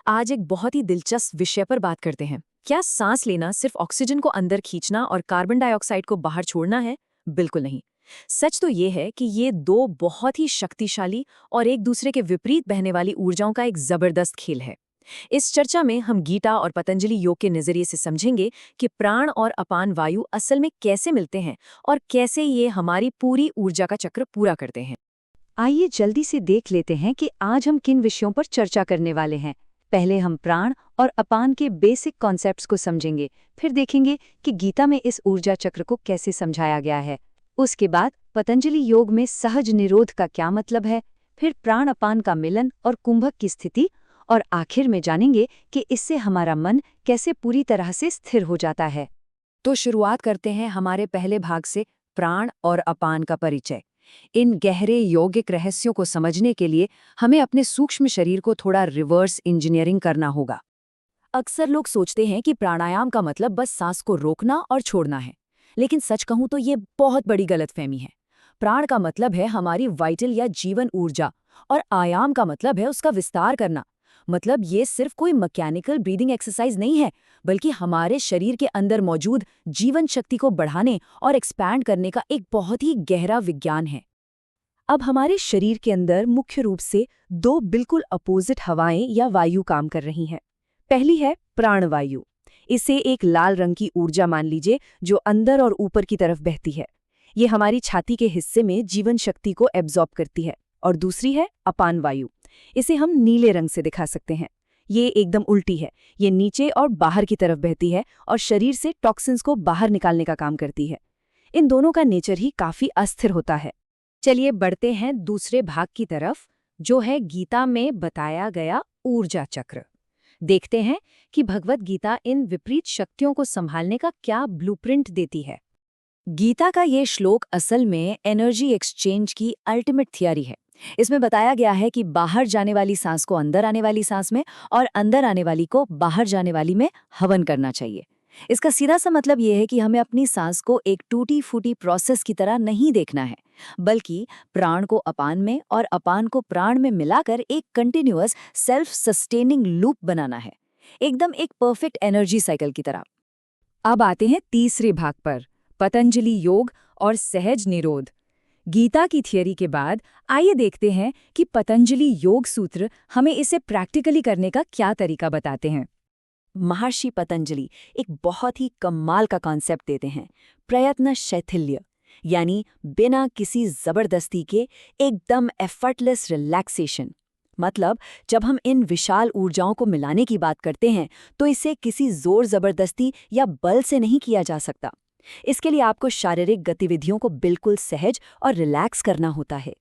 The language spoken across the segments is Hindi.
आज एक बहुत ही दिलचस्प विषय पर बात करते हैं। क्या सांस लेना सिर्फ ऑक्सीजन को अंदर खींचना और कार्बन डाइऑक्साइड को बाहर छोड़ना है? बिल्कुल नहीं। सच तो ये है कि ये दो बहुत ही शक्तिशाली और एक दूसरे के विपरीत बहने वाली ऊर्जाओं का एक जबरदस्त खेल है। इस चर्चा में हम गीता और पतंजलि योग के नजरिए से समझेंगे कि प्राण और अपान वायु असल में कैसे मिलते हैं और कैसे ये हमारी पूरी ऊर्जा का चक्र पूरा करते हैं। आइए जल्दी से देख लेते हैं कि आज हम किन विषयों पर चर्चा करने वाले हैं। पहले हम प्राण और अपान के बेसिक कॉन्सेप्ट्स को समझेंगे, फिर देखेंगे कि गीता में इस ऊर्जा चक्र को कैसे समझाया गया है। उसके बाद पतंजलि योग में सहज निरोध का क्या मतलब है, फिर प्राण अपान का मिलन और कुंभक की स्थिति, और आखिर में जानेंगे कि इससे हमारा मन कैसे पूरी तरह से स्थिर हो जाता है। तो शुरुआत करते हैं हमारे पहले भाग से, प्राण और अपान का परिचय। इन गहरे यौगिक रहस्यों को समझने के लिए हमें अपने सूक्ष्म शरीर को थोड़ा रिवर्स इंजीनियरिंग करना होगा। अक्सर लोग सोचते हैं कि प्राणायाम का मतलब बस सांस को रोकना और छोड़ना है, लेकिन सच कहूं तो ये बहुत बड़ी गलतफहमी है। प्राण का मतलब है हमारी वाइटल या जीवन ऊर्जा, और आयाम का मतलब है उसका विस्तार करना। मतलब ये सिर्फ कोई मैकेनिकल ब्रीदिंग एक्सरसाइज नहीं है, बल्कि हमारे शरीर के अंदर मौजूद जीवन शक्ति को बढ़ाने और एक्सपैंड करने का एक बहुत ही गहरा विज्ञान है। अब हमारे शरीर के अंदर मुख्य रूप से दो बिल्कुल अपोजिट हवाएं या वायु काम कर रही हैं। पहली है प्राणवायु। इसे एक लाल रंग की ऊर्जा मान लीजिए जो अंदर और ऊपर की तरफ बहती है। ये हमारी छाती के हिस्से में जीवन शक्ति को एब्जॉर्ब करती है। और दूसरी है अपान वायु। इसे हम नीले रंग से दिखा सकते हैं। ये एकदम उल्टी है। ये नीचे और बाहर की तरफ बहती है और शरीर से टॉक्सिन्स को बाहर निकालने का काम करती है। इन दोनों का नेचर ही काफी अस्थिर होता है। चलिए बढ़ते हैं दूसरे भाग की तरफ, जो है गीता में बताया गया ऊर्जा चक्र। देखते हैं कि भगवत गीता इन विपरीत शक्तियों को संभालने का क्या ब्लूप्रिंट देती है। गीता का ये श्लोक असल में एनर्जी एक्सचेंज की अल्टीमेट थियरी है। इसमें बताया गया है कि बाहर जाने वाली सांस को अंदर आने वाली सांस में और अंदर आने वाली को बाहर जाने वाली में हवन करना चाहिए। इसका सीधा सा मतलब यह है कि हमें अपनी सांस को एक टूटी फूटी प्रोसेस की तरह नहीं देखना है, बल्कि प्राण को अपान में और अपान को प्राण में मिलाकर एक कंटिन्यूअस सेल्फ सस्टेनिंग लूप बनाना है, एकदम एक परफेक्ट एनर्जी साइकिल की तरह। अब आते हैं तीसरे भाग पर, पतंजलि योग और सहज निरोध। गीता की थियरी के बाद आइए देखते हैं कि पतंजलि योग सूत्र हमें इसे प्रैक्टिकली करने का क्या तरीका बताते हैं। महर्षि पतंजलि एक बहुत ही कमाल का कॉन्सेप्ट देते हैं, प्रयत्न शैथिल्य, यानी बिना किसी जबरदस्ती के एकदम एफर्टलेस रिलैक्सेशन। मतलब जब हम इन विशाल ऊर्जाओं को मिलाने की बात करते हैं तो इसे किसी जोर जबरदस्ती या बल से नहीं किया जा सकता। इसके लिए आपको शारीरिक गतिविधियों को बिल्कुल सहज और रिलैक्स करना होता है।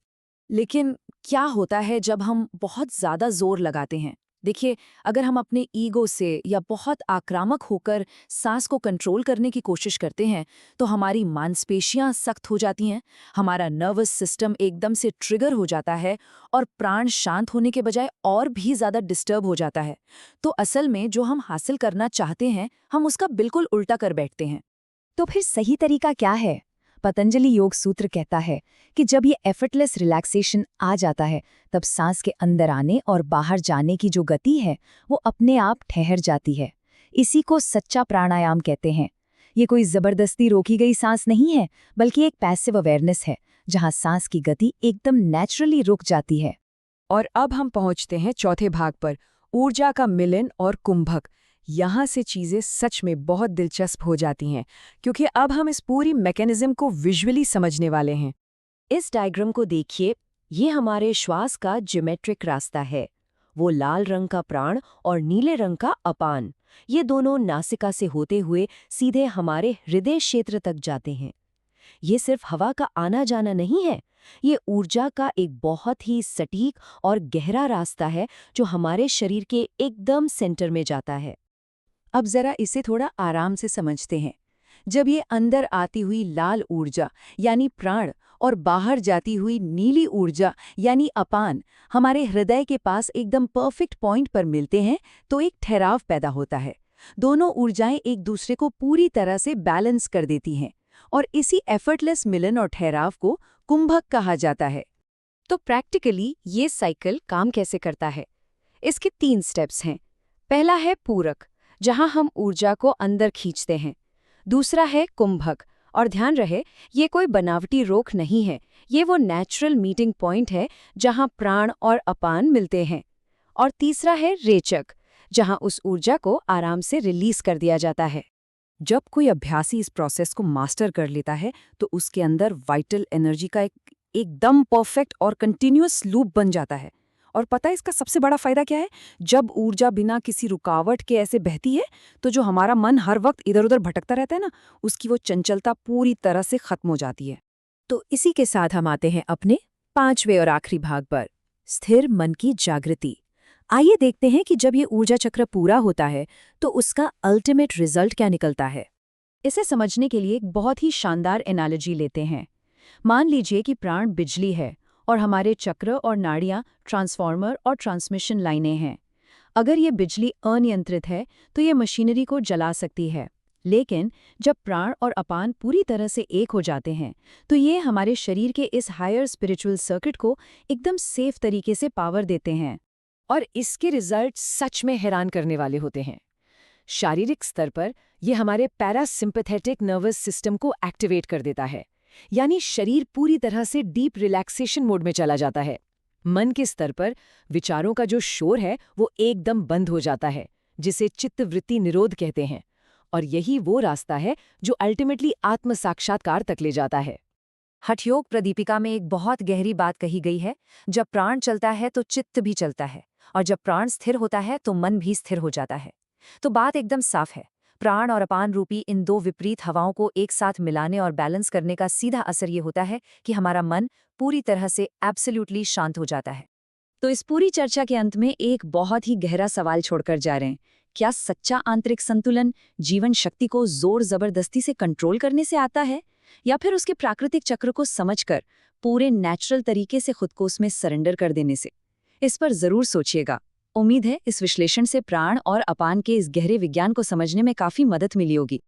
लेकिन क्या होता है जब हम बहुत ज्यादा जोर लगाते हैं? देखिए, अगर हम अपने ईगो से या बहुत आक्रामक होकर सांस को कंट्रोल करने की कोशिश करते हैं तो हमारी मांसपेशियां सख्त हो जाती हैं, हमारा नर्वस सिस्टम एकदम से ट्रिगर हो जाता है और प्राण शांत होने के बजाय और भी ज्यादा डिस्टर्ब हो जाता है। तो असल में जो हम हासिल करना चाहते हैं हम उसका बिल्कुल उल्टा कर बैठते हैं। तो फिर सही तरीका क्या है? पतंजलि योग सूत्र कहता है कि जब ये एफर्टलेस रिलैक्सेशन आ जाता है तब सांस के अंदर आने और बाहर जाने की जो गति है वो अपने आप ठहर जाती है। इसी को सच्चा प्राणायाम कहते हैं। ये कोई जबरदस्ती रोकी गई सांस नहीं है, बल्कि एक पैसिव अवेयरनेस है जहां सांस की गति एकदम नेचुरली रुक जाती है। और अब हम पहुंचते हैं चौथे भाग पर, ऊर्जा का मिलन और कुंभक। यहाँ से चीज़ें सच में बहुत दिलचस्प हो जाती हैं, क्योंकि अब हम इस पूरी मैकेनिज्म को विजुअली समझने वाले हैं। इस डायग्राम को देखिए, ये हमारे श्वास का ज्योमेट्रिक रास्ता है। वो लाल रंग का प्राण और नीले रंग का अपान, ये दोनों नासिका से होते हुए सीधे हमारे हृदय क्षेत्र तक जाते हैं। ये सिर्फ हवा का आना जाना नहीं है, ये ऊर्जा का एक बहुत ही सटीक और गहरा रास्ता है जो हमारे शरीर के एकदम सेंटर में जाता है। अब जरा इसे थोड़ा आराम से समझते हैं। जब ये अंदर आती हुई लाल ऊर्जा यानी प्राण और बाहर जाती हुई नीली ऊर्जा यानी अपान हमारे हृदय के पास एकदम परफेक्ट पॉइंट पर मिलते हैं तो एक ठहराव पैदा होता है। दोनों ऊर्जाएं एक दूसरे को पूरी तरह से बैलेंस कर देती हैं और इसी एफर्टलेस मिलन और ठहराव को कुंभक कहा जाता है। तो प्रैक्टिकली ये साइकिल काम कैसे करता है? इसके 3 स्टेप्स हैं। पहला है पूरक, जहां हम ऊर्जा को अंदर खींचते हैं। दूसरा है कुंभक, और ध्यान रहे ये कोई बनावटी रोक नहीं है, ये वो नेचुरल मीटिंग पॉइंट है जहां प्राण और अपान मिलते हैं। और तीसरा है रेचक, जहां उस ऊर्जा को आराम से रिलीज कर दिया जाता है। जब कोई अभ्यासी इस प्रोसेस को मास्टर कर लेता है तो उसके अंदर वाइटल एनर्जी का एकदम परफेक्ट और कंटिन्यूअस लूप बन जाता है। और पता है इसका सबसे बड़ा फायदा क्या है? जब ऊर्जा बिना किसी रुकावट के ऐसे बहती है तो जो हमारा मन हर वक्त इधर उधर भटकता रहता है ना, उसकी वो चंचलता पूरी तरह से खत्म हो जाती है। तो इसी के साथ हम आते हैं अपने 5वें और आखिरी भाग पर, स्थिर मन की जागृति। आइए देखते हैं कि जब ये ऊर्जा चक्र पूरा होता है तो उसका अल्टीमेट रिजल्ट क्या निकलता है। इसे समझने के लिए एक बहुत ही शानदार एनालॉजी लेते हैं। मान लीजिए कि प्राण बिजली है और हमारे चक्र और नाड़ियां ट्रांसफार्मर और ट्रांसमिशन लाइनें हैं। अगर ये बिजली अनियंत्रित है तो ये मशीनरी को जला सकती है, लेकिन जब प्राण और अपान पूरी तरह से एक हो जाते हैं तो ये हमारे शरीर के इस हायर स्पिरिचुअल सर्किट को एकदम सेफ तरीके से पावर देते हैं। और इसके रिजल्ट सच में हैरान करने वाले होते हैं। शारीरिक स्तर पर यह हमारे पैरासिम्पैथेटिक नर्वस सिस्टम को एक्टिवेट कर देता है, यानी शरीर पूरी तरह से डीप रिलैक्सेशन मोड में चला जाता है। मन के स्तर पर विचारों का जो शोर है वो एकदम बंद हो जाता है, जिसे चित्तवृत्ति निरोध कहते हैं। और यही वो रास्ता है जो अल्टीमेटली आत्म साक्षात्कार तक ले जाता है। हठयोग प्रदीपिका में एक बहुत गहरी बात कही गई है, जब प्राण चलता है तो चित्त भी चलता है, और जब प्राण स्थिर होता है तो मन भी स्थिर हो जाता है। तो बात एकदम साफ है, प्राण और अपान रूपी इन दो विपरीत हवाओं को एक साथ मिलाने और बैलेंस करने का सीधा असर ये होता है कि हमारा मन पूरी तरह से एब्सोल्युटली शांत हो जाता है। तो इस पूरी चर्चा के अंत में एक बहुत ही गहरा सवाल छोड़कर जा रहे हैं। क्या सच्चा आंतरिक संतुलन जीवन शक्ति को जोर जबरदस्ती से कंट्रोल करने से आता है, या फिर उसके प्राकृतिक चक्र को समझकर पूरे नेचुरल तरीके से खुद को उसमें सरेंडर कर देने से? इस पर जरूर सोचिएगा। उम्मीद है इस विश्लेषण से प्राण और अपान के इस गहरे विज्ञान को समझने में काफी मदद मिली होगी।